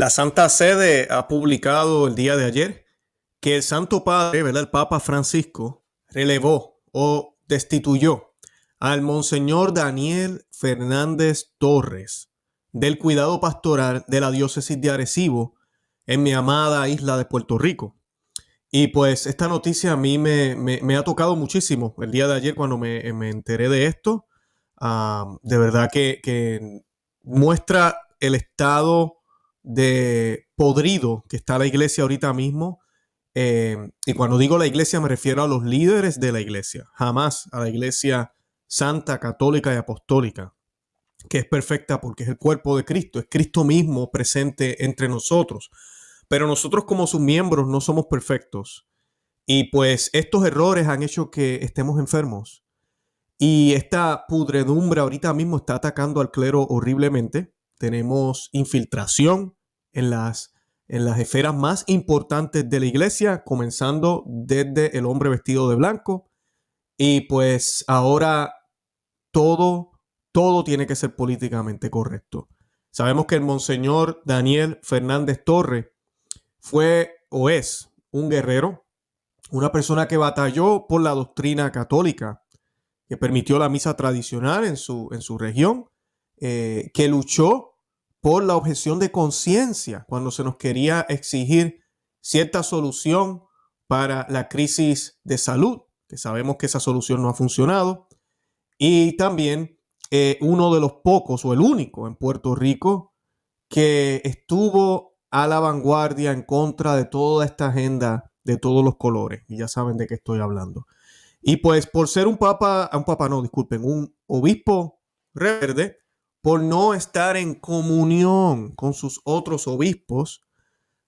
La Santa Sede ha publicado el día de ayer que el Santo Padre, ¿verdad? El Papa Francisco, relevó o destituyó al Monseñor Daniel Fernández Torres del cuidado pastoral de la diócesis de Arecibo en mi amada isla de Puerto Rico. Y pues esta noticia a mí me ha tocado muchísimo el día de ayer cuando me enteré de esto. De verdad que muestra el estado de podrido que está la iglesia ahorita mismo. Y cuando digo la iglesia me refiero a los líderes de la iglesia, jamás a la iglesia santa, católica y apostólica, que es perfecta porque es el cuerpo de Cristo, es Cristo mismo presente entre nosotros. Pero nosotros como sus miembros no somos perfectos. Y pues estos errores han hecho que estemos enfermos. Y esta pudredumbre ahorita mismo está atacando al clero horriblemente. Tenemos infiltración en las esferas más importantes de la iglesia, comenzando desde el hombre vestido de blanco. Y pues ahora todo tiene que ser políticamente correcto. Sabemos que el Monseñor Daniel Fernández Torres fue o es un guerrero, una persona que batalló por la doctrina católica, que permitió la misa tradicional en su región, que luchó por la objeción de conciencia cuando se nos quería exigir cierta solución para la crisis de salud, que sabemos que esa solución no ha funcionado, y también uno de los pocos o el único en Puerto Rico que estuvo a la vanguardia en contra de toda esta agenda de todos los colores, y ya saben de qué estoy hablando. Y pues por ser un obispo reverde, por no estar en comunión con sus otros obispos,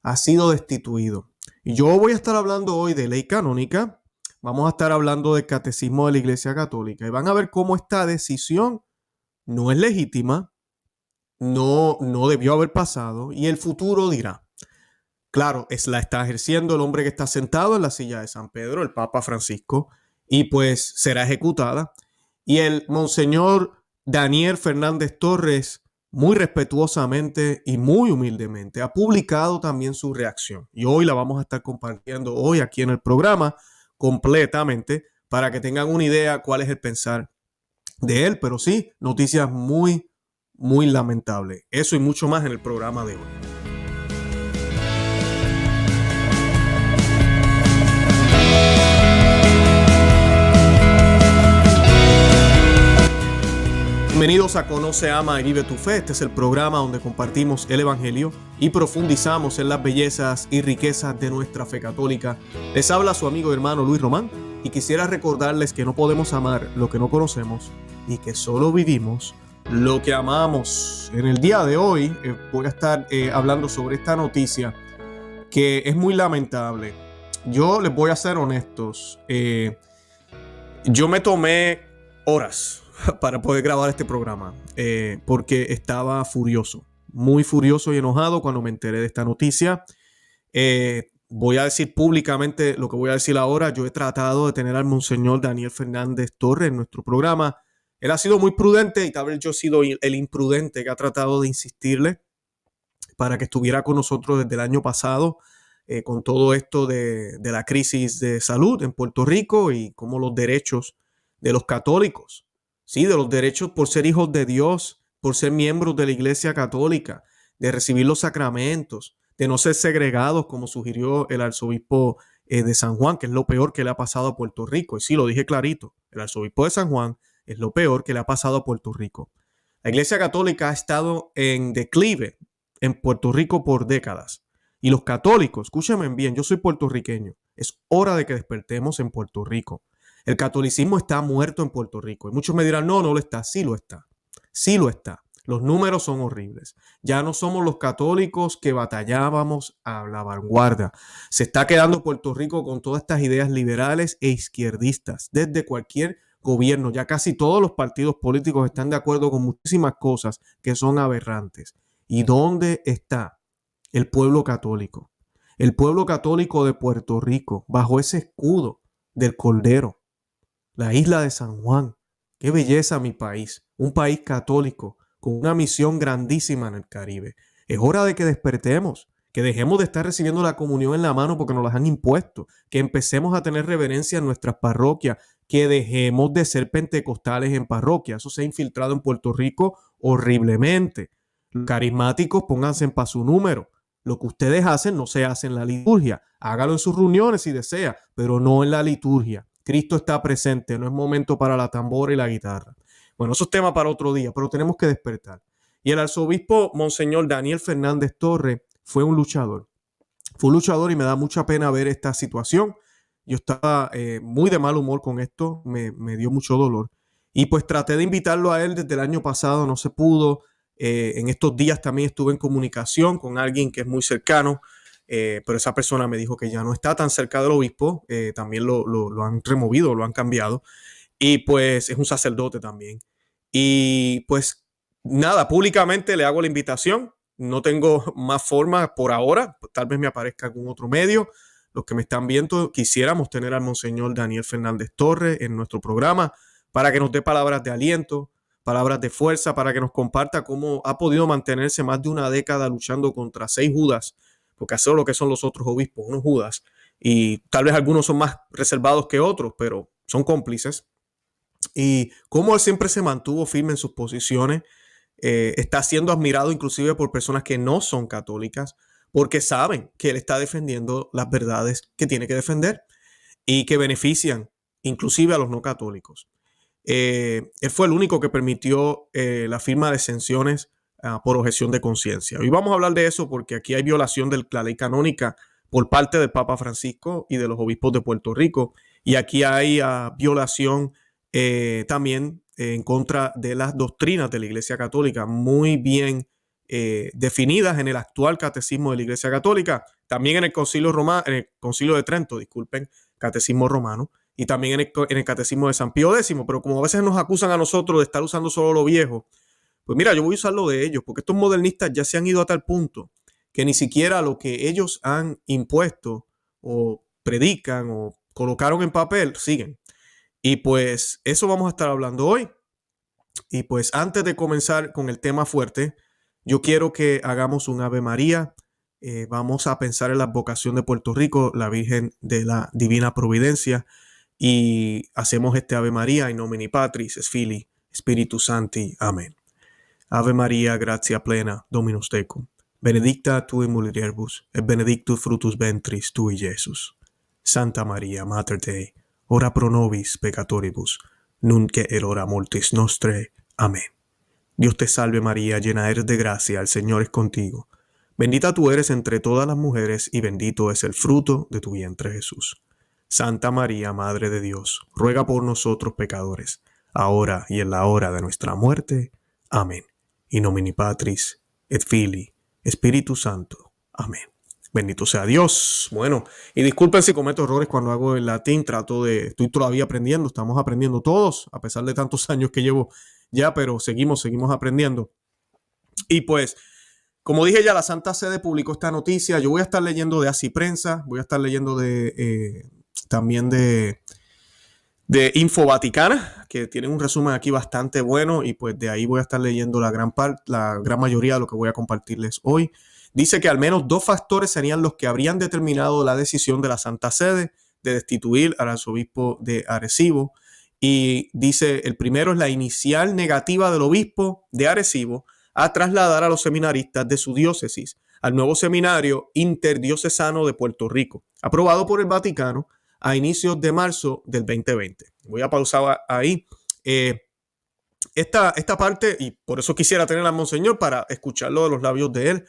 ha sido destituido. Y yo voy a estar hablando hoy de ley canónica, vamos a estar hablando del catecismo de la Iglesia Católica y van a ver cómo esta decisión no es legítima, no debió haber pasado y el futuro dirá. Claro, la está ejerciendo el hombre que está sentado en la silla de San Pedro, el Papa Francisco, y pues será ejecutada. Y el Monseñor Daniel Fernández Torres, muy respetuosamente y muy humildemente, ha publicado también su reacción. Y hoy la vamos a estar compartiendo hoy aquí en el programa completamente para que tengan una idea cuál es el pensar de él. Pero sí, noticias muy, muy lamentables. Eso y mucho más en el programa de hoy. Bienvenidos a Conoce, Ama y Vive tu Fe. Este es el programa donde compartimos el Evangelio y profundizamos en las bellezas y riquezas de nuestra fe católica. Les habla su amigo y hermano Luis Román y quisiera recordarles que no podemos amar lo que no conocemos y que solo vivimos lo que amamos. En el día de hoy voy a estar hablando sobre esta noticia que es muy lamentable. Yo les voy a ser honestos. Yo me tomé horas para poder grabar este programa porque estaba furioso, muy furioso y enojado cuando me enteré de esta noticia. Voy a decir públicamente lo que voy a decir ahora. Yo he tratado de tener al Monseñor Daniel Fernández Torres en nuestro programa. Él ha sido muy prudente y tal vez yo he sido el imprudente que ha tratado de insistirle para que estuviera con nosotros desde el año pasado con todo esto de la crisis de salud en Puerto Rico y cómo los derechos de los católicos, sí, de los derechos por ser hijos de Dios, por ser miembros de la Iglesia Católica, de recibir los sacramentos, de no ser segregados como sugirió el arzobispo de San Juan, que es lo peor que le ha pasado a Puerto Rico. Y sí, lo dije clarito, el arzobispo de San Juan es lo peor que le ha pasado a Puerto Rico. La Iglesia Católica ha estado en declive en Puerto Rico por décadas. Y los católicos, escúchenme bien, yo soy puertorriqueño, es hora de que despertemos en Puerto Rico. El catolicismo está muerto en Puerto Rico. Y muchos me dirán, no lo está. Sí lo está. Sí lo está. Los números son horribles. Ya no somos los católicos que batallábamos a la vanguardia. Se está quedando Puerto Rico con todas estas ideas liberales e izquierdistas. Desde cualquier gobierno, ya casi todos los partidos políticos están de acuerdo con muchísimas cosas que son aberrantes. ¿Y dónde está el pueblo católico? El pueblo católico de Puerto Rico, bajo ese escudo del Cordero. La isla de San Juan. Qué belleza mi país. Un país católico con una misión grandísima en el Caribe. Es hora de que despertemos, que dejemos de estar recibiendo la comunión en la mano porque nos las han impuesto, que empecemos a tener reverencia en nuestras parroquias, que dejemos de ser pentecostales en parroquias. Eso se ha infiltrado en Puerto Rico horriblemente. Los carismáticos, pónganse para su número. Lo que ustedes hacen no se hace en la liturgia. Hágalo en sus reuniones si desea, pero no en la liturgia. Cristo está presente, no es momento para la tambora y la guitarra. Bueno, eso es tema para otro día, pero tenemos que despertar. Y el arzobispo Monseñor Daniel Fernández Torres fue un luchador. Fue un luchador y me da mucha pena ver esta situación. Yo estaba muy de mal humor con esto, me dio mucho dolor. Y pues traté de invitarlo a él desde el año pasado, no se pudo. En estos días también estuve en comunicación con alguien que es muy cercano, pero esa persona me dijo que ya no está tan cerca del obispo, también lo han removido, lo han cambiado. Y pues es un sacerdote también. Y pues nada, públicamente le hago la invitación. No tengo más forma por ahora. Tal vez me aparezca algún otro medio. Los que me están viendo, quisiéramos tener al Monseñor Daniel Fernández Torres en nuestro programa para que nos dé palabras de aliento, palabras de fuerza, para que nos comparta cómo ha podido mantenerse más de una década luchando contra 6 Judas, porque eso es lo que son los otros obispos, unos Judas. Y tal vez algunos son más reservados que otros, pero son cómplices. Y cómo él siempre se mantuvo firme en sus posiciones, está siendo admirado inclusive por personas que no son católicas, porque saben que él está defendiendo las verdades que tiene que defender y que benefician inclusive a los no católicos. Él fue el único que permitió la firma de exenciones por objeción de conciencia. Hoy vamos a hablar de eso porque aquí hay violación de la ley canónica por parte del Papa Francisco y de los obispos de Puerto Rico. Y aquí hay violación también en contra de las doctrinas de la Iglesia Católica, muy bien definidas en el actual catecismo de la Iglesia Católica, también en el Concilio de Trento, disculpen, catecismo romano, y también en el catecismo de San Pío X. Pero como a veces nos acusan a nosotros de estar usando solo lo viejo, pues mira, yo voy a usar lo de ellos, porque estos modernistas ya se han ido a tal punto que ni siquiera lo que ellos han impuesto o predican o colocaron en papel siguen. Y pues eso vamos a estar hablando hoy. Y pues antes de comenzar con el tema fuerte, yo quiero que hagamos un Ave María. Vamos a pensar en la advocación de Puerto Rico, la Virgen de la Divina Providencia. Y hacemos este Ave María in nomine Patris, et Filii, Spiritus Sancti. Amén. Ave María, gratia plena, Dominus tecum. Benedicta tu in mulieribus, et benedictus fructus ventris tui, Iesus. Santa María, Mater Dei, ora pro nobis peccatoribus, nunc et in hora mortis nostrae. Amén. Dios te salve María, llena eres de gracia, el Señor es contigo. Bendita tú eres entre todas las mujeres y bendito es el fruto de tu vientre Jesús. Santa María, Madre de Dios, ruega por nosotros pecadores, ahora y en la hora de nuestra muerte. Amén. In nomine Patris, et Filii, Espíritu Santo. Amén. Bendito sea Dios. Bueno, y disculpen si cometo errores cuando hago el latín, estoy todavía aprendiendo, estamos aprendiendo todos, a pesar de tantos años que llevo ya, pero seguimos aprendiendo. Y pues, como dije ya, la Santa Sede publicó esta noticia. Yo voy a estar leyendo de Así Prensa, voy a estar leyendo también de Info Vaticana, que tienen un resumen aquí bastante bueno, y pues de ahí voy a estar leyendo la gran mayoría de lo que voy a compartirles hoy. Dice que al menos 2 factores serían los que habrían determinado la decisión de la Santa Sede de destituir al arzobispo de Arecibo. Y dice, el primero es la inicial negativa del obispo de Arecibo a trasladar a los seminaristas de su diócesis al nuevo seminario interdiocesano de Puerto Rico, aprobado por el Vaticano a inicios de marzo del 2020. Voy a pausar ahí esta parte, y por eso quisiera tener al Monseñor para escucharlo de los labios de él.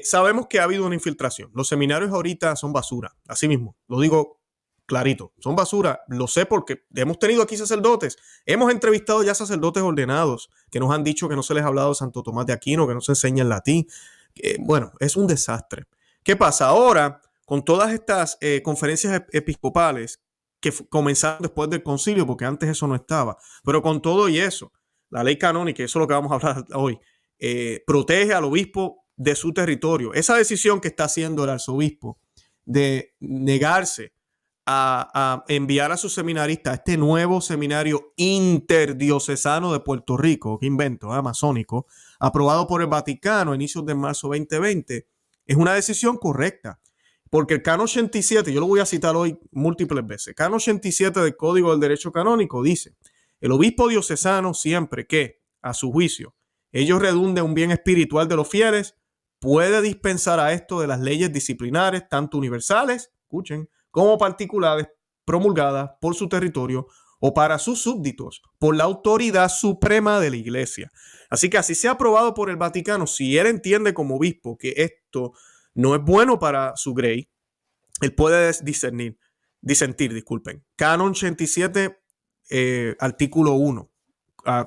Sabemos que ha habido una infiltración. Los seminarios ahorita son basura. Así mismo, lo digo clarito. Son basura. Lo sé porque hemos tenido aquí sacerdotes. Hemos entrevistado ya sacerdotes ordenados que nos han dicho que no se les ha hablado de Santo Tomás de Aquino, que no se enseña el latín. Bueno, es un desastre. ¿Qué pasa? Ahora, con todas estas conferencias episcopales que comenzaron después del concilio, porque antes eso no estaba, pero con todo y eso, la ley canónica, eso es lo que vamos a hablar hoy, protege al obispo de su territorio. Esa decisión que está haciendo el arzobispo de negarse a enviar a sus seminaristas a este nuevo seminario interdiocesano de Puerto Rico, que invento, masónico, aprobado por el Vaticano a inicios de marzo 2020, es una decisión correcta. Porque el Canon 87, yo lo voy a citar hoy múltiples veces, Canon 87 del Código del Derecho Canónico dice: el obispo diocesano, siempre que, a su juicio, ello redunde un bien espiritual de los fieles, puede dispensar a esto de las leyes disciplinares, tanto universales, escuchen, como particulares, promulgadas por su territorio o para sus súbditos, por la autoridad suprema de la Iglesia. Así que así sea aprobado por el Vaticano, si él entiende como obispo que esto no es bueno para su grey, él puede disentir, disculpen. Canon 87, artículo 1,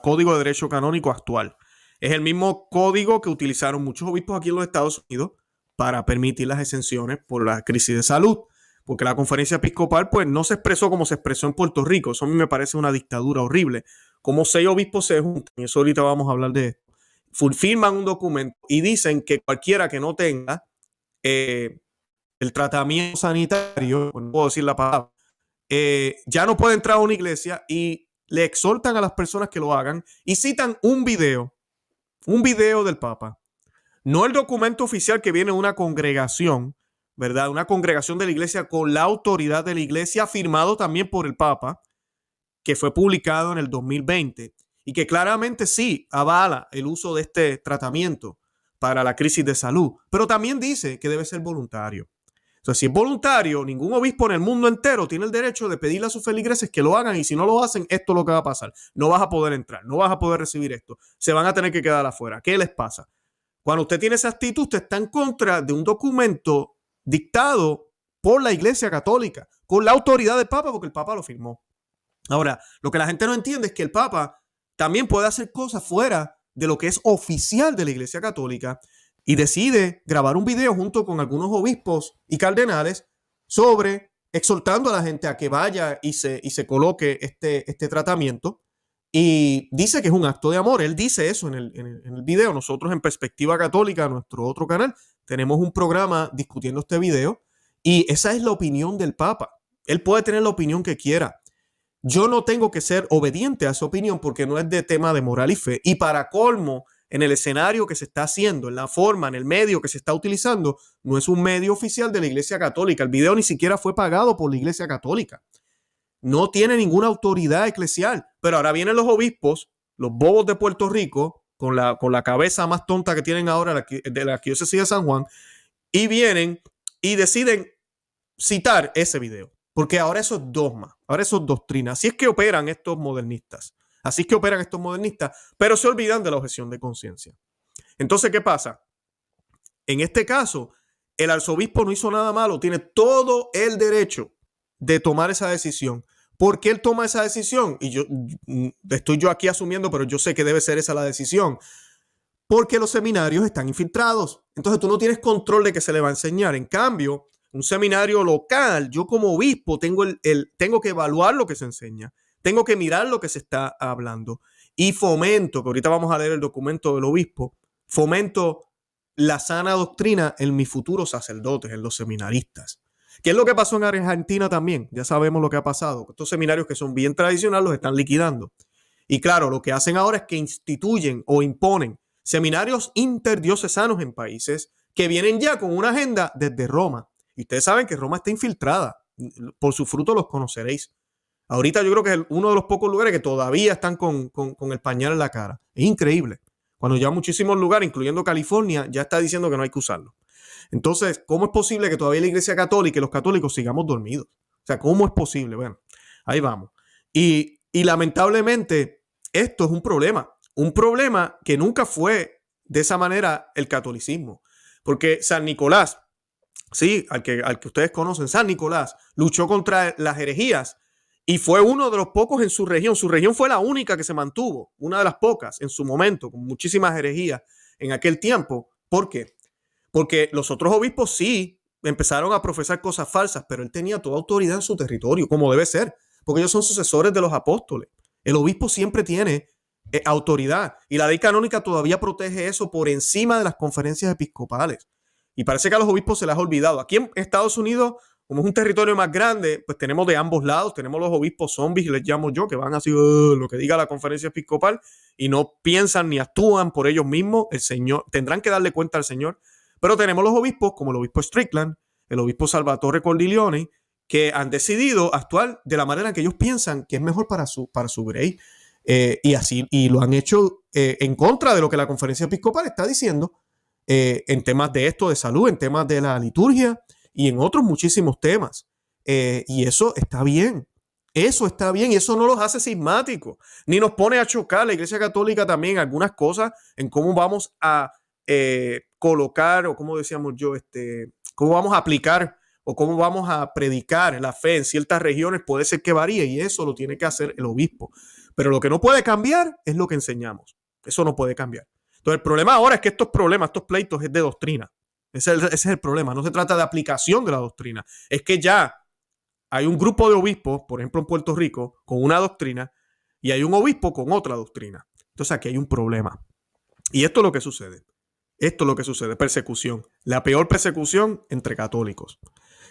Código de Derecho Canónico actual. Es el mismo código que utilizaron muchos obispos aquí en los Estados Unidos para permitir las exenciones por la crisis de salud, porque la conferencia episcopal pues no se expresó como se expresó en Puerto Rico. Eso a mí me parece una dictadura horrible. Como 6 obispos se juntan, y eso ahorita vamos a hablar de esto, firman un documento y dicen que cualquiera que no tenga el tratamiento sanitario, no puedo decir la palabra, ya no puede entrar a una iglesia, y le exhortan a las personas que lo hagan y citan un video del Papa. No el documento oficial que viene de una congregación, ¿verdad? Una congregación de la iglesia con la autoridad de la iglesia, firmado también por el Papa, que fue publicado en el 2020 y que claramente sí avala el uso de este tratamiento para la crisis de salud, pero también dice que debe ser voluntario. Entonces, si es voluntario, ningún obispo en el mundo entero tiene el derecho de pedirle a sus feligreses que lo hagan, y si no lo hacen, esto es lo que va a pasar. No vas a poder entrar, no vas a poder recibir esto, se van a tener que quedar afuera. ¿Qué les pasa? Cuando usted tiene esa actitud, usted está en contra de un documento dictado por la Iglesia Católica, con la autoridad del Papa, porque el Papa lo firmó. Ahora, lo que la gente no entiende es que el Papa también puede hacer cosas fuera de lo que es oficial de la Iglesia Católica, y decide grabar un video junto con algunos obispos y cardenales sobre exhortando a la gente a que vaya y se coloque este tratamiento, y dice que es un acto de amor. Él dice eso en el video. Nosotros en Perspectiva Católica, nuestro otro canal, tenemos un programa discutiendo este video, y esa es la opinión del Papa. Él puede tener la opinión que quiera. Yo no tengo que ser obediente a esa opinión porque no es de tema de moral y fe. Y para colmo, en el escenario que se está haciendo, en la forma, en el medio que se está utilizando, no es un medio oficial de la Iglesia Católica. El video ni siquiera fue pagado por la Iglesia Católica. No tiene ninguna autoridad eclesial. Pero ahora vienen los obispos, los bobos de Puerto Rico, con la cabeza más tonta que tienen ahora de la Arquidiócesis de San Juan, y vienen y deciden citar ese video. Porque ahora eso es dogma, ahora eso es doctrina. Así es que operan estos modernistas. Así es que operan estos modernistas, pero se olvidan de la objeción de conciencia. Entonces, ¿qué pasa? En este caso, el arzobispo no hizo nada malo, tiene todo el derecho de tomar esa decisión. ¿Por qué él toma esa decisión? Y estoy aquí asumiendo, pero yo sé que debe ser esa la decisión. Porque los seminarios están infiltrados. Entonces tú no tienes control de qué se le va a enseñar. En cambio, un seminario local, yo como obispo tengo que evaluar lo que se enseña. Tengo que mirar lo que se está hablando, y fomento, que ahorita vamos a leer el documento del obispo, fomento la sana doctrina en mis futuros sacerdotes, en los seminaristas. ¿Qué es lo que pasó en Argentina también? Ya sabemos lo que ha pasado. Estos seminarios que son bien tradicionales los están liquidando. Y claro, lo que hacen ahora es que instituyen o imponen seminarios interdiocesanos en países que vienen ya con una agenda desde Roma. Y ustedes saben que Roma está infiltrada. Por sus frutos los conoceréis. Ahorita yo creo que es uno de los pocos lugares que todavía están con el pañal en la cara. Es increíble. Cuando ya muchísimos lugares, incluyendo California, ya está diciendo que no hay que usarlo. Entonces, ¿cómo es posible que todavía la Iglesia Católica y los católicos sigamos dormidos? O sea, ¿cómo es posible? Bueno, ahí vamos. Y lamentablemente, esto es un problema que nunca fue de esa manera el catolicismo. Porque San Nicolás, sí, al que ustedes conocen, San Nicolás, luchó contra las herejías y fue uno de los pocos en su región. Su región fue la única que se mantuvo, una de las pocas en su momento, con muchísimas herejías en aquel tiempo. ¿Por qué? Porque los otros obispos sí empezaron a profesar cosas falsas, pero él tenía toda autoridad en su territorio, como debe ser, porque ellos son sucesores de los apóstoles. El obispo siempre tiene autoridad, y la ley canónica todavía protege eso por encima de las conferencias episcopales. Y parece que a los obispos se les ha olvidado. Aquí en Estados Unidos como es un territorio más grande, pues tenemos de ambos lados, tenemos los obispos zombies, les llamo yo, que van así, lo que diga la conferencia episcopal, y no piensan ni actúan por ellos mismos. El Señor, tendrán que darle cuenta al Señor. Pero tenemos los obispos, como el obispo Strickland, el obispo Salvatore Cordileone, que han decidido actuar de la manera que ellos piensan que es mejor para su grey. Y lo han hecho en contra de lo que la conferencia episcopal está diciendo en temas de esto, de salud, en temas de la liturgia y en otros muchísimos temas. Y eso está bien. Eso está bien y eso no los hace cismáticos, ni nos pone a chocar la Iglesia Católica también algunas cosas en cómo vamos a colocar, o como decíamos yo, cómo vamos a aplicar o cómo vamos a predicar la fe en ciertas regiones. Puede ser que varíe y eso lo tiene que hacer el obispo. Pero lo que no puede cambiar es lo que enseñamos. Eso no puede cambiar. Entonces el problema ahora es que estos pleitos es de doctrina. Ese es el problema. No se trata de aplicación de la doctrina. Es que ya hay un grupo de obispos, por ejemplo en Puerto Rico, con una doctrina y hay un obispo con otra doctrina. Entonces aquí hay un problema. Y esto es lo que sucede. Esto es lo que sucede. Persecución. La peor persecución entre católicos.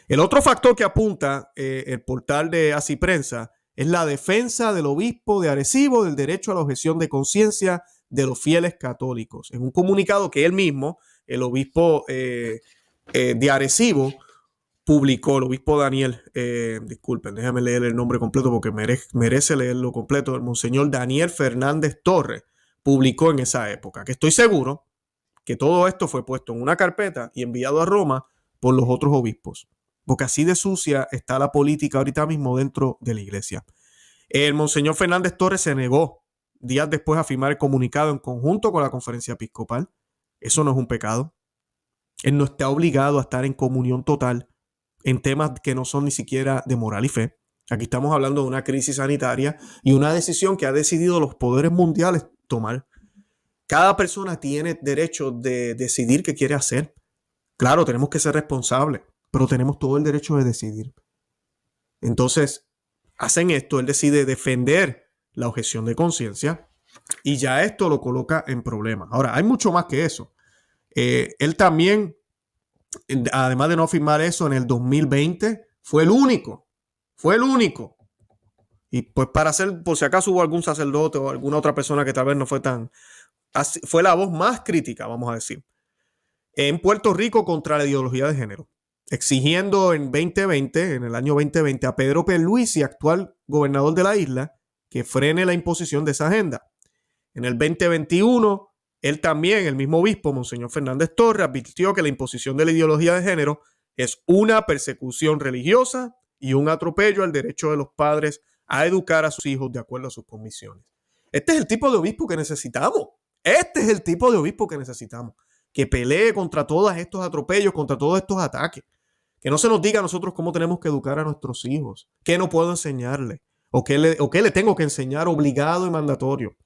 El otro factor que apunta el portal de Así Prensa es la defensa del obispo de Arecibo del derecho a la objeción de conciencia de los fieles católicos. En un comunicado que él mismo, el obispo de Arecibo, publicó, el obispo Daniel, disculpen, déjame leer el nombre completo porque merece leerlo completo, el monseñor Daniel Fernández Torres, publicó en esa época, que estoy seguro que todo esto fue puesto en una carpeta y enviado a Roma por los otros obispos, porque así de sucia está la política ahorita mismo dentro de la iglesia. El monseñor Fernández Torres se negó días después a firmar el comunicado en conjunto con la conferencia episcopal. Eso no es un pecado. Él no está obligado a estar en comunión total en temas que no son ni siquiera de moral y fe. Aquí estamos hablando de una crisis sanitaria y una decisión que ha decidido los poderes mundiales tomar. Cada persona tiene derecho de decidir qué quiere hacer. Claro, tenemos que ser responsables, pero tenemos todo el derecho de decidir. Entonces, hacen esto, él decide defender la objeción de conciencia y ya esto lo coloca en problemas. Ahora, hay mucho más que eso. Él también, además de no firmar eso, en el 2020 fue el único. Y pues para hacer, por si acaso hubo algún sacerdote o alguna otra persona que tal vez no fue tan, fue la voz más crítica, vamos a decir, en Puerto Rico contra la ideología de género, exigiendo en el año 2020, a Pedro Pierluisi, actual gobernador de la isla, que frene la imposición de esa agenda. En el 2021, él también, el mismo obispo, monseñor Fernández Torres, advirtió que la imposición de la ideología de género es una persecución religiosa y un atropello al derecho de los padres a educar a sus hijos de acuerdo a sus convicciones. Este es el tipo de obispo que necesitamos. Que pelee contra todos estos atropellos, contra todos estos ataques. Que no se nos diga a nosotros cómo tenemos que educar a nuestros hijos, qué no puedo enseñarle, o qué le tengo que enseñar obligado y mandatorio.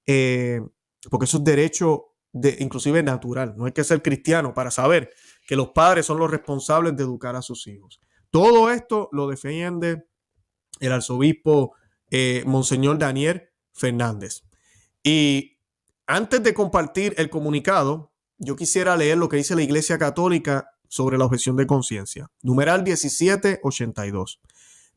Porque eso es derecho inclusive natural. No hay que ser cristiano para saber que los padres son los responsables de educar a sus hijos. Todo esto lo defiende el arzobispo monseñor Daniel Fernández. Y antes de compartir el comunicado, yo quisiera leer lo que dice la Iglesia Católica sobre la objeción de conciencia. Numeral 1782.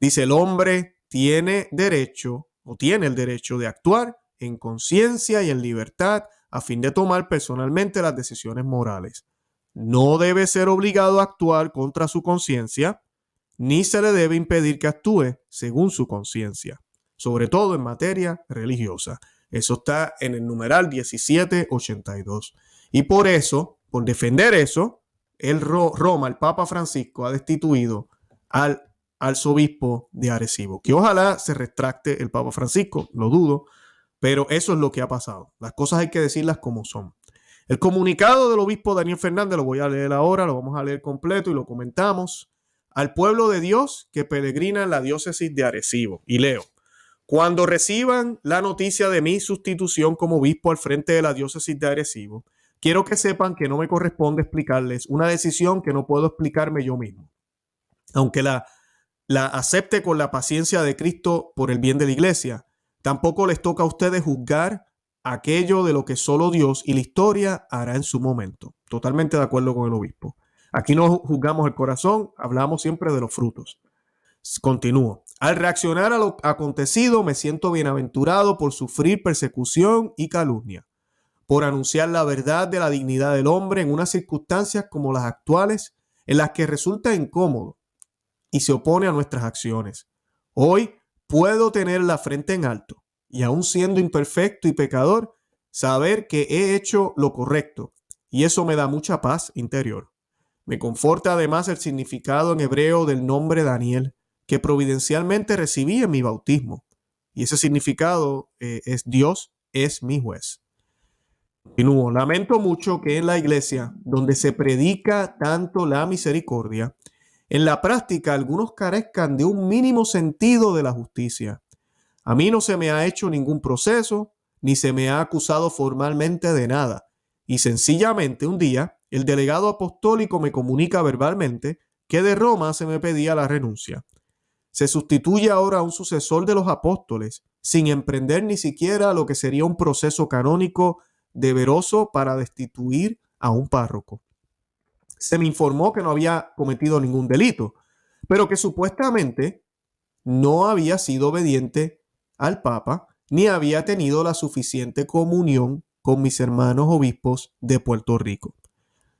Dice: el hombre tiene el derecho de actuar en conciencia y en libertad a fin de tomar personalmente las decisiones morales. No debe ser obligado a actuar contra su conciencia, ni se le debe impedir que actúe según su conciencia, sobre todo en materia religiosa. Eso está en el numeral 1782. Y por eso, por defender eso, Roma, el Papa Francisco, ha destituido al arzobispo de Arecibo. Que ojalá se retracte el Papa Francisco, lo dudo, pero eso es lo que ha pasado. Las cosas hay que decirlas como son. El comunicado del obispo Daniel Fernández lo voy a leer ahora, lo vamos a leer completo y lo comentamos. Al pueblo de Dios que peregrina en la diócesis de Arecibo. Y leo: cuando reciban la noticia de mi sustitución como obispo al frente de la diócesis de Arecibo, quiero que sepan que no me corresponde explicarles una decisión que no puedo explicarme yo mismo. Aunque la acepte con la paciencia de Cristo por el bien de la iglesia, tampoco les toca a ustedes juzgar aquello de lo que solo Dios y la historia hará en su momento. Totalmente de acuerdo con el obispo. Aquí no juzgamos el corazón, hablamos siempre de los frutos. Continúo. Al reaccionar a lo acontecido, me siento bienaventurado por sufrir persecución y calumnia, por anunciar la verdad de la dignidad del hombre en unas circunstancias como las actuales, en las que resulta incómodo y se opone a nuestras acciones. Hoy puedo tener la frente en alto y, aun siendo imperfecto y pecador, saber que he hecho lo correcto, y eso me da mucha paz interior. Me conforta además el significado en hebreo del nombre Daniel, que providencialmente recibí en mi bautismo, y ese significado es: Dios es mi juez. Continúo. Lamento mucho que en la iglesia, donde se predica tanto la misericordia, en la práctica algunos carezcan de un mínimo sentido de la justicia. A mí no se me ha hecho ningún proceso, ni se me ha acusado formalmente de nada, y sencillamente un día el delegado apostólico me comunica verbalmente que de Roma se me pedía la renuncia. Se sustituye ahora a un sucesor de los apóstoles, sin emprender ni siquiera lo que sería un proceso canónico deberoso para destituir a un párroco. Se me informó que no había cometido ningún delito, pero que supuestamente no había sido obediente al Papa, ni había tenido la suficiente comunión con mis hermanos obispos de Puerto Rico.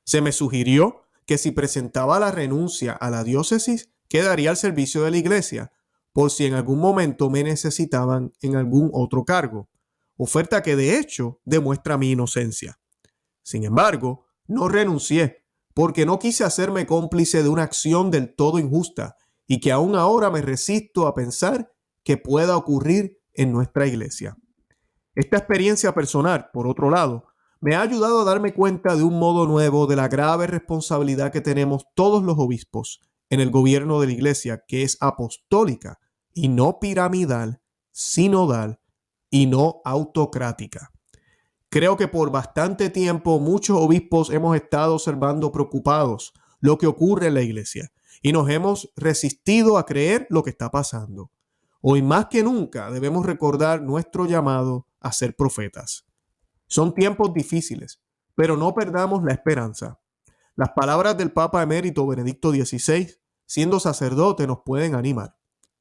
Se me sugirió que si presentaba la renuncia a la diócesis, quedaría al servicio de la iglesia, por si en algún momento me necesitaban en algún otro cargo, oferta que de hecho demuestra mi inocencia. Sin embargo, no renuncié, porque no quise hacerme cómplice de una acción del todo injusta y que aún ahora me resisto a pensar que pueda ocurrir en nuestra iglesia. Esta experiencia personal, por otro lado, me ha ayudado a darme cuenta de un modo nuevo de la grave responsabilidad que tenemos todos los obispos en el gobierno de la iglesia, que es apostólica y no piramidal, sinodal y no autocrática. Creo que por bastante tiempo muchos obispos hemos estado observando preocupados lo que ocurre en la iglesia y nos hemos resistido a creer lo que está pasando. Hoy más que nunca debemos recordar nuestro llamado a ser profetas. Son tiempos difíciles, pero no perdamos la esperanza. Las palabras del Papa emérito Benedicto XVI, siendo sacerdote, nos pueden animar.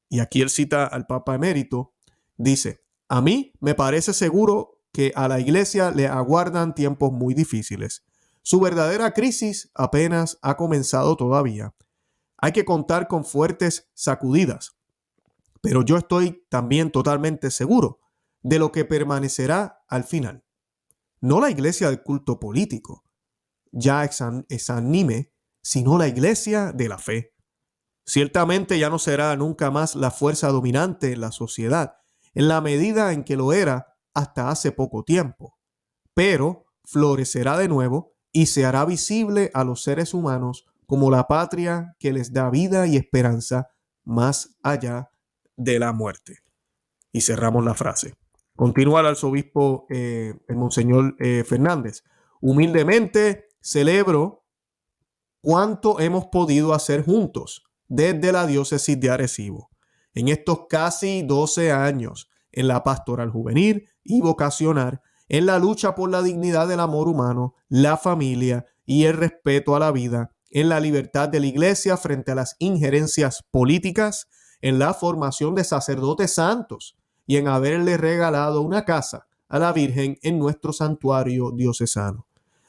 Y aquí él cita al Papa emérito, dice: a mí me parece seguro que a la iglesia le aguardan tiempos muy difíciles. Su verdadera crisis apenas ha comenzado todavía. Hay que contar con fuertes sacudidas, pero yo estoy también totalmente seguro de lo que permanecerá al final. No la iglesia del culto político, ya exánime, sino la iglesia de la fe. Ciertamente ya no será nunca más la fuerza dominante en la sociedad, en la medida en que lo era hasta hace poco tiempo, pero florecerá de nuevo y se hará visible a los seres humanos como la patria que les da vida y esperanza más allá de la muerte. Y cerramos la frase. Continúa el arzobispo, el Monseñor Fernández. Humildemente celebro cuánto hemos podido hacer juntos desde la diócesis de Arecibo en estos casi 12 años en la pastoral juvenil y vocacional, en la lucha por la dignidad del amor humano, la familia y el respeto a la vida, en la libertad de la iglesia frente a las injerencias políticas, en la formación de sacerdotes santos y en haberle regalado una casa a la Virgen en nuestro santuario diocesano.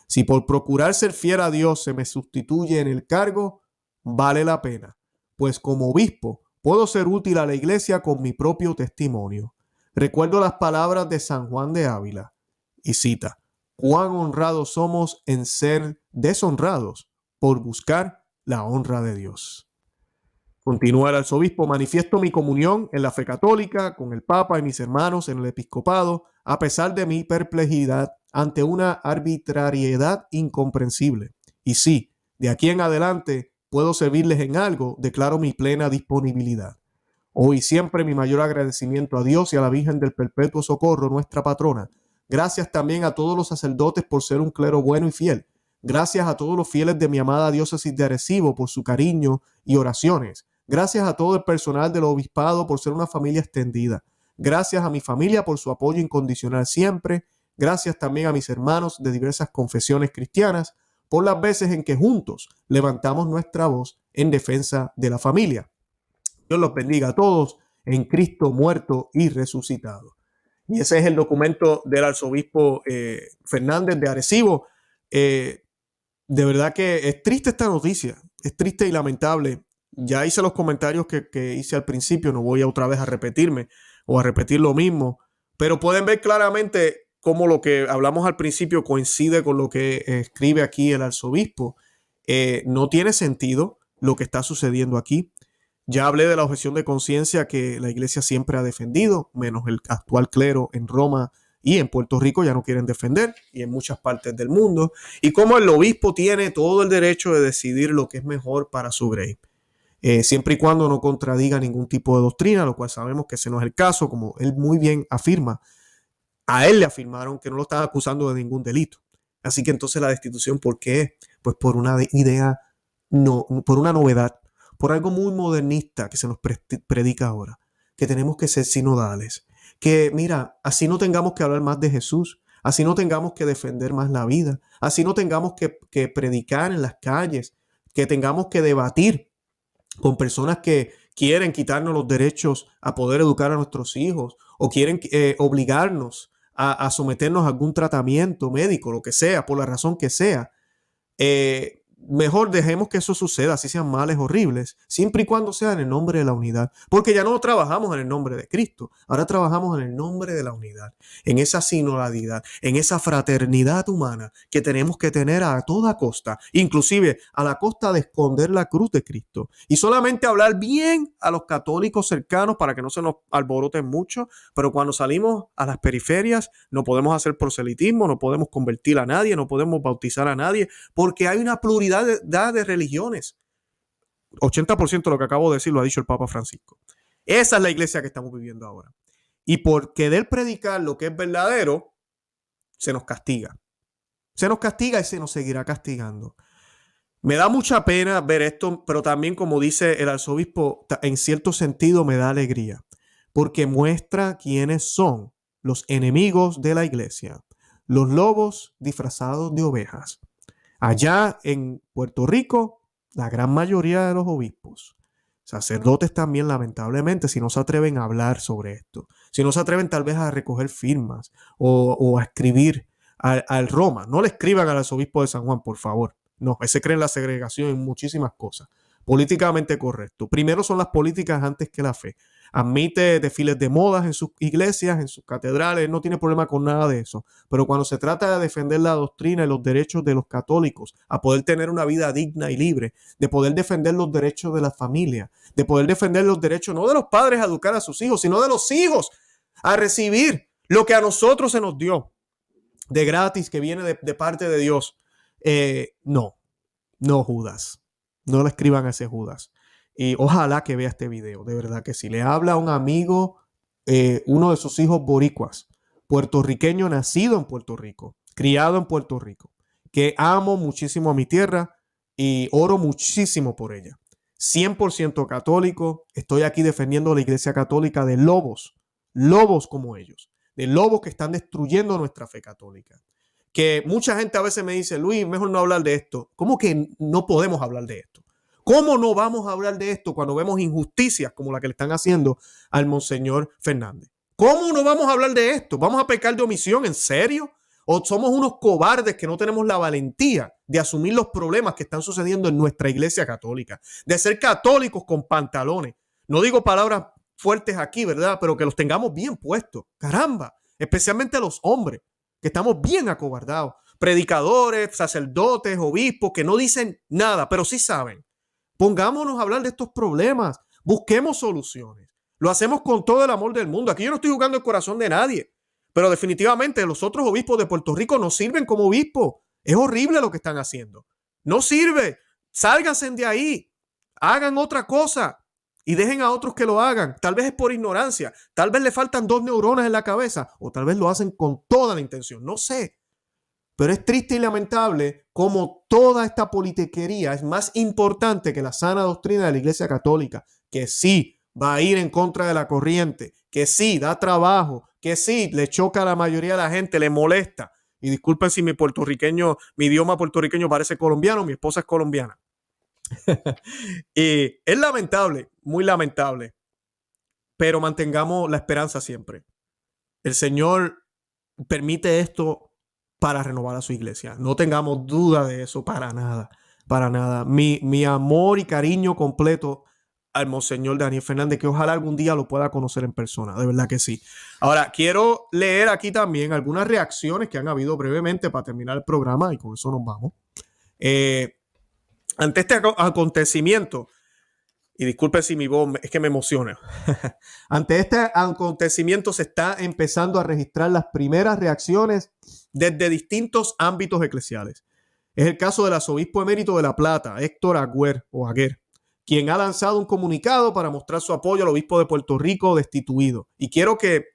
Si por procurar ser fiel a Dios se me sustituye en el cargo, vale la pena, pues como obispo puedo ser útil a la iglesia con mi propio testimonio. Recuerdo las palabras de San Juan de Ávila y cita: cuán honrados somos en ser deshonrados por buscar la honra de Dios. Continúa el arzobispo: manifiesto mi comunión en la fe católica con el Papa y mis hermanos en el episcopado, a pesar de mi perplejidad ante una arbitrariedad incomprensible. Y sí, de aquí en adelante puedo servirles en algo, declaro mi plena disponibilidad. Hoy siempre mi mayor agradecimiento a Dios y a la Virgen del Perpetuo Socorro, nuestra patrona. Gracias también a todos los sacerdotes por ser un clero bueno y fiel. Gracias a todos los fieles de mi amada diócesis de Arecibo por su cariño y oraciones. Gracias a todo el personal del obispado por ser una familia extendida. Gracias a mi familia por su apoyo incondicional siempre. Gracias también a mis hermanos de diversas confesiones cristianas por las veces en que juntos levantamos nuestra voz en defensa de la familia. Dios los bendiga a todos en Cristo muerto y resucitado. Y ese es el documento del arzobispo Fernández de Arecibo. De verdad que es triste esta noticia, es triste y lamentable. Ya hice los comentarios que hice al principio, no voy a otra vez a repetirme o a repetir lo mismo, pero pueden ver claramente cómo lo que hablamos al principio coincide con lo que escribe aquí el arzobispo. No tiene sentido lo que está sucediendo aquí. Ya hablé de la objeción de conciencia que la iglesia siempre ha defendido, menos el actual clero en Roma y en Puerto Rico ya no quieren defender, y en muchas partes del mundo, y cómo el obispo tiene todo el derecho de decidir lo que es mejor para su grey, siempre y cuando no contradiga ningún tipo de doctrina, lo cual sabemos que ese no es el caso, como él muy bien afirma. A él le afirmaron que no lo estaban acusando de ningún delito. Así que entonces la destitución, ¿por qué? Pues por una idea, no, por una novedad, por algo muy modernista que se nos predica ahora, que tenemos que ser sinodales, que mira, así no tengamos que hablar más de Jesús, así no tengamos que defender más la vida, así no tengamos que predicar en las calles, que tengamos que debatir con personas que quieren quitarnos los derechos a poder educar a nuestros hijos o quieren obligarnos a someternos a algún tratamiento médico, lo que sea, por la razón que sea. Mejor dejemos que eso suceda, así sean males horribles, siempre y cuando sea en el nombre de la unidad, porque ya no trabajamos en el nombre de Cristo, ahora trabajamos en el nombre de la unidad, en esa sinodalidad, en esa fraternidad humana que tenemos que tener a toda costa, inclusive a la costa de esconder la cruz de Cristo y solamente hablar bien a los católicos cercanos para que no se nos alboroten mucho, pero cuando salimos a las periferias no podemos hacer proselitismo, no podemos convertir a nadie, no podemos bautizar a nadie, porque hay una pluralidad de religiones. 80% de lo que acabo de decir lo ha dicho el Papa Francisco. Esa es la iglesia que estamos viviendo ahora. Y por querer predicar lo que es verdadero, se nos castiga. Se nos castiga y se nos seguirá castigando. Me da mucha pena ver esto, pero también, como dice el arzobispo, en cierto sentido me da alegría, porque muestra quiénes son los enemigos de la iglesia, los lobos disfrazados de ovejas. Allá en Puerto Rico, la gran mayoría de los obispos, sacerdotes también, lamentablemente, si no se atreven a hablar sobre esto, si no se atreven tal vez a recoger firmas o a escribir al Roma, no le escriban al arzobispo de San Juan, por favor. No, ese cree en la segregación en muchísimas cosas. Políticamente correcto. Primero son las políticas antes que la fe. Admite desfiles de modas en sus iglesias, en sus catedrales, no tiene problema con nada de eso. Pero cuando se trata de defender la doctrina y los derechos de los católicos, a poder tener una vida digna y libre, de poder defender los derechos de la familia, de poder defender los derechos no de los padres a educar a sus hijos, sino de los hijos a recibir lo que a nosotros se nos dio de gratis, que viene de parte de Dios. No, Judas. No le escriban a ese Judas. Y ojalá que vea este video, de verdad que si le habla a un amigo, uno de sus hijos boricuas, puertorriqueño, nacido en Puerto Rico, criado en Puerto Rico, que amo muchísimo a mi tierra y oro muchísimo por ella. 100% católico, estoy aquí defendiendo a la Iglesia Católica de lobos como ellos, de lobos que están destruyendo nuestra fe católica. Que mucha gente a veces me dice, Luis, mejor no hablar de esto. ¿Cómo que no podemos hablar de esto? ¿Cómo no vamos a hablar de esto cuando vemos injusticias como la que le están haciendo al Monseñor Fernández? ¿Cómo no vamos a hablar de esto? ¿Vamos a pecar de omisión? ¿En serio? ¿O somos unos cobardes que no tenemos la valentía de asumir los problemas que están sucediendo en nuestra iglesia católica? De ser católicos con pantalones. No digo palabras fuertes aquí, ¿verdad? Pero que los tengamos bien puestos. Caramba, especialmente los hombres, que estamos bien acobardados. Predicadores, sacerdotes, obispos, que no dicen nada, pero sí saben. Pongámonos a hablar de estos problemas. Busquemos soluciones. Lo hacemos con todo el amor del mundo. Aquí yo no estoy jugando el corazón de nadie. Pero definitivamente los otros obispos de Puerto Rico no sirven como obispos. Es horrible lo que están haciendo. No sirve. Sálganse de ahí. Hagan otra cosa. Y dejen a otros que lo hagan. Tal vez es por ignorancia. Tal vez le faltan 2 neuronas en la cabeza. O tal vez lo hacen con toda la intención. No sé. Pero es triste y lamentable cómo toda esta politiquería es más importante que la sana doctrina de la Iglesia Católica, que sí va a ir en contra de la corriente, que sí da trabajo, que sí le choca a la mayoría de la gente, le molesta, Y disculpen si mi idioma puertorriqueño parece colombiano, mi esposa es colombiana. Y es lamentable, muy lamentable, pero mantengamos la esperanza siempre. El Señor permite esto para renovar a su iglesia. No tengamos duda de eso para nada, para nada. Mi amor y cariño completo al Monseñor Daniel Fernández, que ojalá algún día lo pueda conocer en persona, de verdad que sí. Ahora, quiero leer aquí también algunas reacciones que han habido brevemente para terminar el programa y con eso nos vamos. Ante este acontecimiento, y disculpe si mi voz es que me emociona. Ante este acontecimiento se está empezando a registrar las primeras reacciones desde distintos ámbitos eclesiales. Es el caso del arzobispo emérito de La Plata, Héctor Aguer, quien ha lanzado un comunicado para mostrar su apoyo al obispo de Puerto Rico destituido. Y quiero que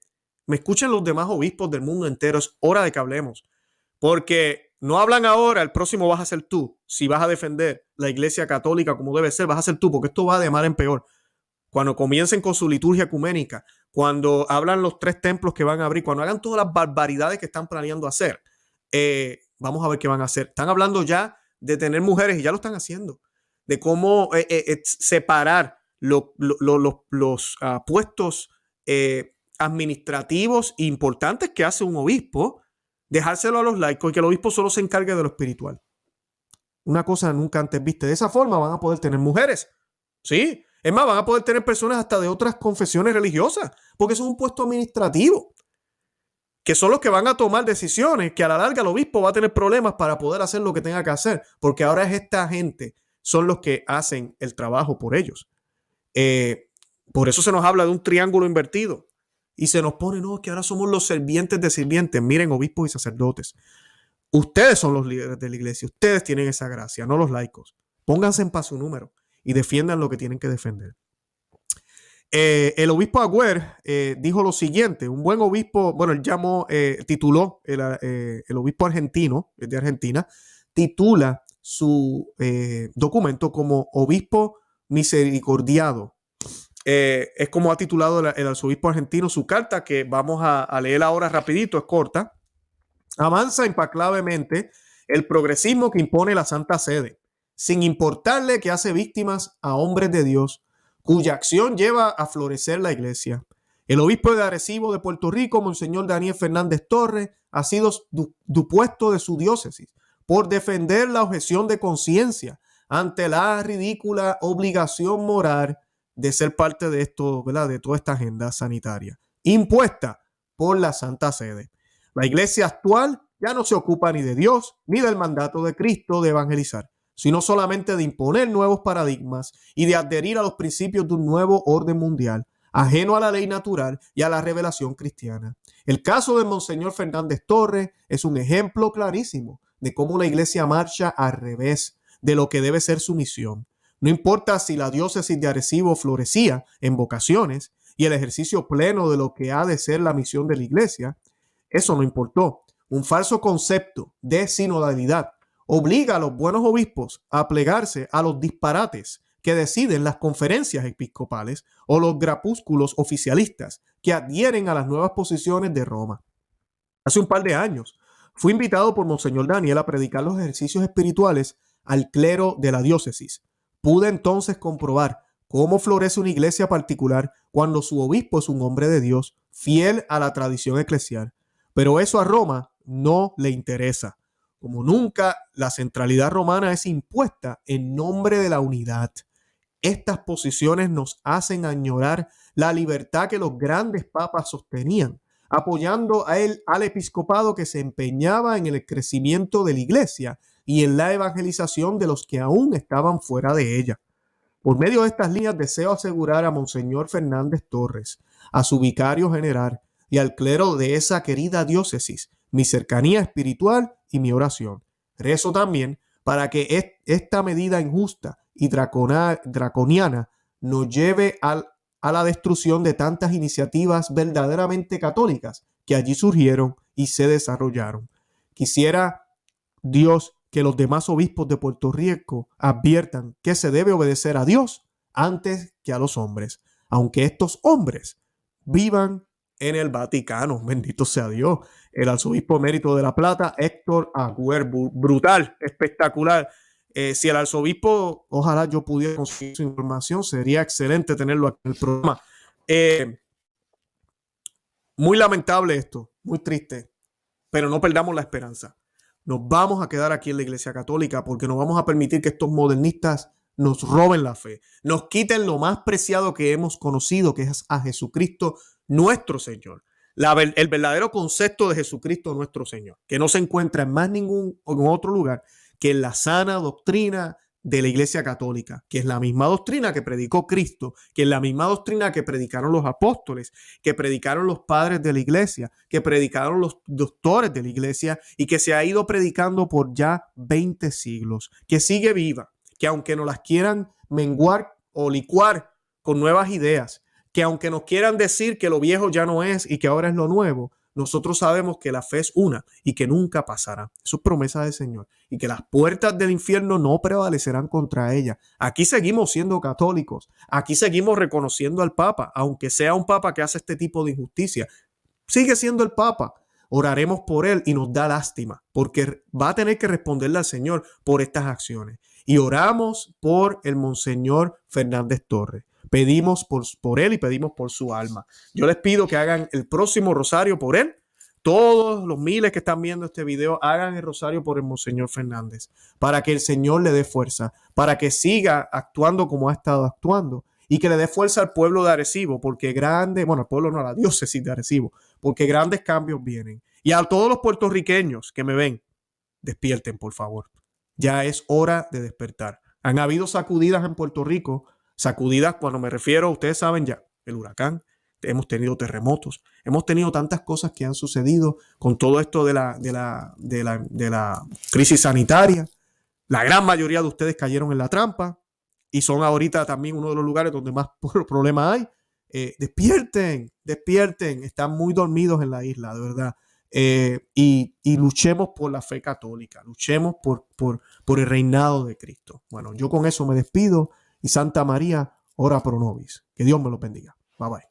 me escuchen los demás obispos del mundo entero. Es hora de que hablemos, porque no hablan ahora, el próximo vas a ser tú. Si vas a defender la iglesia católica como debe ser, vas a ser tú, porque esto va de mal en peor. Cuando comiencen con su liturgia ecuménica, cuando hablan los 3 templos que van a abrir, cuando hagan todas las barbaridades que están planeando hacer, vamos a ver qué van a hacer. Están hablando ya de tener mujeres y ya lo están haciendo, de cómo separar los puestos administrativos importantes que hace un obispo, dejárselo a los laicos y que el obispo solo se encargue de lo espiritual. Una cosa nunca antes vista. De esa forma van a poder tener mujeres. Sí. Es más, van a poder tener personas hasta de otras confesiones religiosas, porque eso es un puesto administrativo, que son los que van a tomar decisiones, que a la larga el obispo va a tener problemas para poder hacer lo que tenga que hacer, porque ahora es esta gente, son los que hacen el trabajo por ellos. Por eso se nos habla de un triángulo invertido. Y se nos pone, no, que ahora somos los sirvientes de sirvientes. Miren, obispos y sacerdotes, ustedes son los líderes de la iglesia. Ustedes tienen esa gracia, no los laicos. Pónganse en paz su número y defiendan lo que tienen que defender. El obispo Aguer dijo lo siguiente. Un buen obispo, bueno, él tituló el obispo argentino, de Argentina, titula su documento como obispo misericordiado. Es como ha titulado el arzobispo argentino su carta, que vamos a leer ahora rapidito, es corta. Avanza implacablemente el progresismo que impone la Santa Sede, sin importarle que hace víctimas a hombres de Dios, cuya acción lleva a florecer la iglesia. El obispo de Arecibo de Puerto Rico, Monseñor Daniel Fernández Torres, ha sido depuesto de su diócesis por defender la objeción de conciencia ante la ridícula obligación moral de ser parte de esto, ¿verdad?, de toda esta agenda sanitaria impuesta por la Santa Sede. La iglesia actual ya no se ocupa ni de Dios ni del mandato de Cristo de evangelizar, sino solamente de imponer nuevos paradigmas y de adherir a los principios de un nuevo orden mundial, ajeno a la ley natural y a la revelación cristiana. El caso de Monseñor Fernández Torres es un ejemplo clarísimo de cómo la iglesia marcha al revés de lo que debe ser su misión. No importa si la diócesis de Arecibo florecía en vocaciones y el ejercicio pleno de lo que ha de ser la misión de la iglesia, eso no importó. Un falso concepto de sinodalidad obliga a los buenos obispos a plegarse a los disparates que deciden las conferencias episcopales o los grupúsculos oficialistas que adhieren a las nuevas posiciones de Roma. Hace un par de años fui invitado por Monseñor Daniel a predicar los ejercicios espirituales al clero de la diócesis. Pude entonces comprobar cómo florece una iglesia particular cuando su obispo es un hombre de Dios, fiel a la tradición eclesial. Pero eso a Roma no le interesa. Como nunca, la centralidad romana es impuesta en nombre de la unidad. Estas posiciones nos hacen añorar la libertad que los grandes papas sostenían, apoyando al episcopado que se empeñaba en el crecimiento de la iglesia y en la evangelización de los que aún estaban fuera de ella. Por medio de estas líneas deseo asegurar a Monseñor Fernández Torres, a su vicario general y al clero de esa querida diócesis, mi cercanía espiritual y mi oración. Rezo también para que esta medida injusta y draconiana nos lleve a la destrucción de tantas iniciativas verdaderamente católicas que allí surgieron y se desarrollaron. Quisiera Dios que los demás obispos de Puerto Rico adviertan que se debe obedecer a Dios antes que a los hombres, aunque estos hombres vivan en el Vaticano. Bendito sea Dios. El arzobispo emérito de La Plata, Héctor Agüer. Brutal, espectacular. Si el arzobispo, ojalá yo pudiera conseguir su información, sería excelente tenerlo aquí en el programa. Muy lamentable esto, muy triste, pero no perdamos la esperanza. Nos vamos a quedar aquí en la Iglesia Católica porque no vamos a permitir que estos modernistas nos roben la fe, nos quiten lo más preciado que hemos conocido, que es a Jesucristo nuestro Señor. El verdadero concepto de Jesucristo nuestro Señor, que no se encuentra en más ningún en otro lugar que en la sana doctrina de la Iglesia Católica, que es la misma doctrina que predicó Cristo, que es la misma doctrina que predicaron los apóstoles, que predicaron los padres de la Iglesia, que predicaron los doctores de la Iglesia y que se ha ido predicando por ya 20 siglos, que sigue viva, que aunque nos las quieran menguar o licuar con nuevas ideas, que aunque nos quieran decir que lo viejo ya no es y que ahora es lo nuevo, nosotros sabemos que la fe es una y que nunca pasará. Eso es promesa del Señor. Y que las puertas del infierno no prevalecerán contra ella. Aquí seguimos siendo católicos. Aquí seguimos reconociendo al Papa, aunque sea un Papa que hace este tipo de injusticia. Sigue siendo el Papa. Oraremos por él y nos da lástima, porque va a tener que responderle al Señor por estas acciones. Y oramos por el Monseñor Fernández Torres. Pedimos por él y pedimos por su alma. Yo les pido que hagan el próximo rosario por él. Todos los miles que están viendo este video, hagan el rosario por el Monseñor Fernández, para que el Señor le dé fuerza, para que siga actuando como ha estado actuando y que le dé fuerza al pueblo de Arecibo, porque al pueblo no, a la diócesis de Arecibo, porque grandes cambios vienen. Y a todos los puertorriqueños que me ven, despierten, por favor. Ya es hora de despertar. Han habido sacudidas en Puerto Rico. Sacudidas, cuando me refiero, ustedes saben ya, el huracán, hemos tenido terremotos, hemos tenido tantas cosas que han sucedido con todo esto de la crisis sanitaria. La gran mayoría de ustedes cayeron en la trampa y son ahorita también uno de los lugares donde más problemas hay. Despierten, están muy dormidos en la isla, de verdad. Y luchemos por la fe católica, luchemos por el reinado de Cristo. Bueno, yo con eso me despido. Y Santa María, ora pro nobis. Que Dios me lo bendiga. Bye bye.